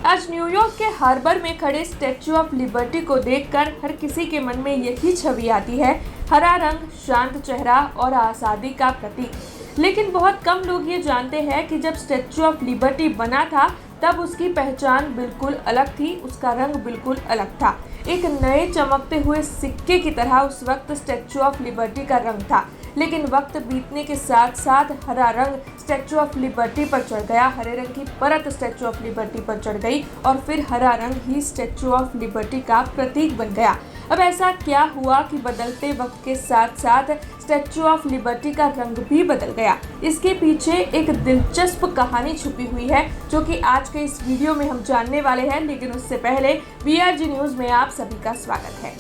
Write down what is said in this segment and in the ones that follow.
आज न्यूयॉर्क के हार्बर में खड़े स्टैच्यू ऑफ लिबर्टी को देखकर हर किसी के मन में यही छवि आती है, हरा रंग, शांत चेहरा और आज़ादी का प्रतीक। लेकिन बहुत कम लोग ये जानते हैं कि जब स्टैच्यू ऑफ लिबर्टी बना था तब उसकी पहचान बिल्कुल अलग थी, उसका रंग बिल्कुल अलग था। एक नए चमकते हुए सिक्के की तरह उस वक्त स्टैच्यू ऑफ लिबर्टी का रंग था। लेकिन वक्त बीतने के साथ साथ हरा रंग स्टैच्यू ऑफ लिबर्टी पर चढ़ गया, हरे रंग की परत स्टैच्यू ऑफ लिबर्टी पर चढ़ गई और फिर हरा रंग ही स्टैच्यू ऑफ लिबर्टी का प्रतीक बन गया। अब ऐसा क्या हुआ कि बदलते वक्त के साथ साथ स्टैच्यू ऑफ लिबर्टी का रंग भी बदल गया? इसके पीछे एक दिलचस्प कहानी छुपी हुई है जो कि आज के इस वीडियो में हम जानने वाले हैं। लेकिन उससे पहले BRG न्यूज में आप सभी का स्वागत है।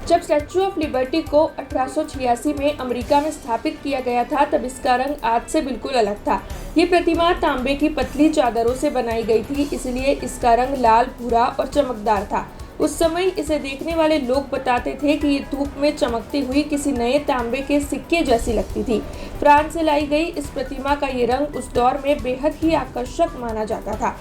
जब स्टैच्यू ऑफ लिबर्टी को 1886 में अमेरिका में स्थापित किया गया था तब इसका रंग आज से बिल्कुल अलग था। ये प्रतिमा तांबे की पतली चादरों से बनाई गई थी, इसलिए इसका रंग लाल, भूरा और चमकदार था। उस समय इसे देखने वाले लोग बताते थे कि ये धूप में चमकती हुई किसी नए तांबे के सिक्के जैसी लगती थी। फ्रांस से लाई गई इस प्रतिमा का ये रंग उस दौर में बेहद ही आकर्षक माना जाता था।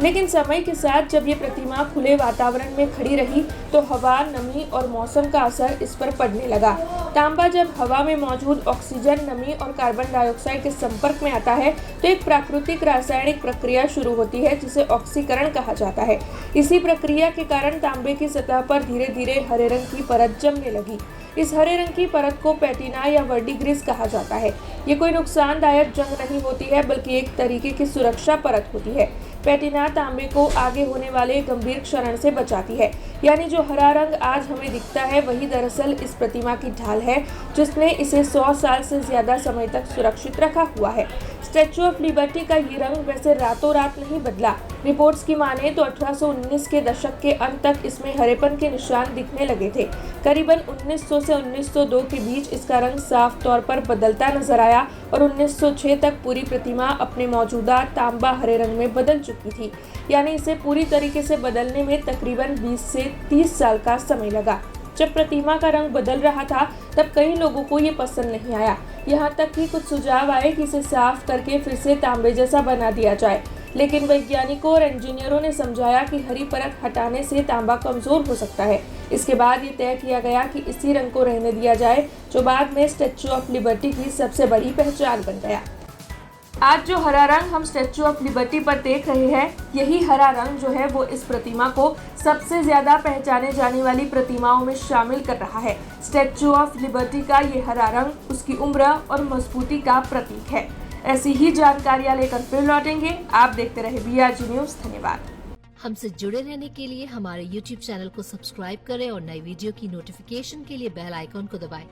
लेकिन समय के साथ जब ये प्रतिमा खुले वातावरण में खड़ी रही तो हवा, नमी और मौसम का असर इस पर पड़ने लगा। तांबा जब हवा में मौजूद ऑक्सीजन, नमी और कार्बन डाइऑक्साइड के संपर्क में आता है तो एक प्राकृतिक रासायनिक प्रक्रिया शुरू होती है जिसे ऑक्सीकरण कहा जाता है। इसी प्रक्रिया के कारण तांबे की सतह पर धीरे धीरे हरे रंग की परत जमने लगी। इस हरे रंग की परत को पैटिना या वर्डिग्रिस कहा जाता है। ये कोई नुकसानदायक जंग नहीं होती है बल्कि एक तरीके की सुरक्षा परत होती है। पैटिना तांबे को आगे होने वाले गंभीर क्षरण से बचाती है। यानी जो हरा रंग आज हमें दिखता है वही दरअसल इस प्रतिमा की ढाल है जिसने इसे 100 साल से ज्यादा समय तक सुरक्षित रखा हुआ है। स्टैच्यू ऑफ लिबर्टी का ये रंग वैसे रातों रात नहीं बदला। रिपोर्ट्स की माने तो 1819 के दशक के अंत तक इसमें हरेपन के निशान दिखने लगे थे। करीबन 1900 से 1902 के बीच इसका रंग साफ तौर पर बदलता नजर आया और 1906 तक पूरी प्रतिमा अपने मौजूदा तांबा हरे रंग में बदल चुकी थी। यानी इसे पूरी तरीके से बदलने में तकरीबन 20 से 30 साल का समय लगा। जब प्रतिमा का रंग बदल रहा था तब कई लोगों को ये पसंद नहीं आया। यहाँ तक कि कुछ सुझाव आए कि इसे साफ करके फिर से तांबे जैसा बना दिया जाए। लेकिन वैज्ञानिकों और इंजीनियरों ने समझाया कि हरी परत हटाने से तांबा कमजोर हो सकता है। इसके बाद ये तय किया गया कि इसी रंग को रहने दिया जाए जो बाद में स्टैच्यू ऑफ लिबर्टी की सबसे बड़ी पहचान बन गया। आज जो हरा रंग हम स्टैच्यू ऑफ लिबर्टी पर देख रहे हैं, यही हरा रंग जो है वो इस प्रतिमा को सबसे ज्यादा पहचाने जाने वाली प्रतिमाओं में शामिल कर रहा है। स्टैच्यू ऑफ लिबर्टी का ये हरा रंग उसकी उम्र और मजबूती का प्रतीक है। ऐसी ही जानकारियां लेकर फिर लौटेंगे। आप देखते रहे BRG न्यूज। धन्यवाद। हमसे जुड़े रहने के लिए हमारे YouTube चैनल को सब्सक्राइब करें और नई वीडियो की नोटिफिकेशन के लिए बेल आइकॉन को दबाएं।